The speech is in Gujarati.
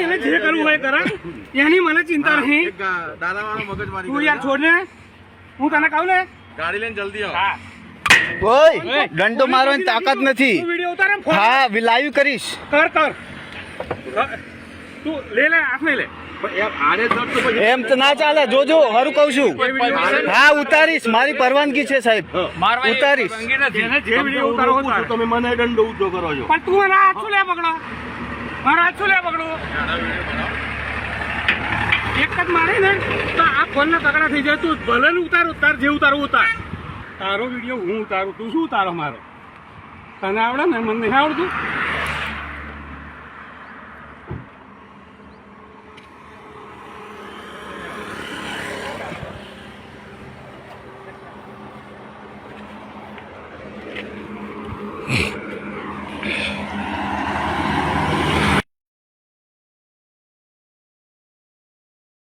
એને જે કરવું હોય કરે, એની મને ચિંતા નહીં. તું યાર છોડ ને, હું તને કહું ને ગાડી લઈને જલ્દી આવો. હા ઓય દંડો મારવાની તાકાત નથી. તું વિડીયો ઉતારે ને ફોન હા લાઈવ કરીશ. કર તું લે હાથ નહીં લે. એમ તો ના ચાલે. જોજો હારું કહું છું. હા ઉતારીશ, મારી પરવાનગી છે સાહેબ, ઉતારીશ. જેને જે વિડીયો ઉતારવો ઉતાર. તમે મને દંડ ઊંચો કરો છો. પણ તું મારા હાથ શું લે પકડો, મારા હાથ શું લે પકડો. એક જ મારે ને તો આ ફોન ના તકડા થઈ જાય. તું ભલે ને ઉતાર જે ઉતારવું ઉતાર. તારો વિડીયો હું ઉતારું, તું શું ઉતારો મારો? તને આવડે ને, મને નહીં આવડતું.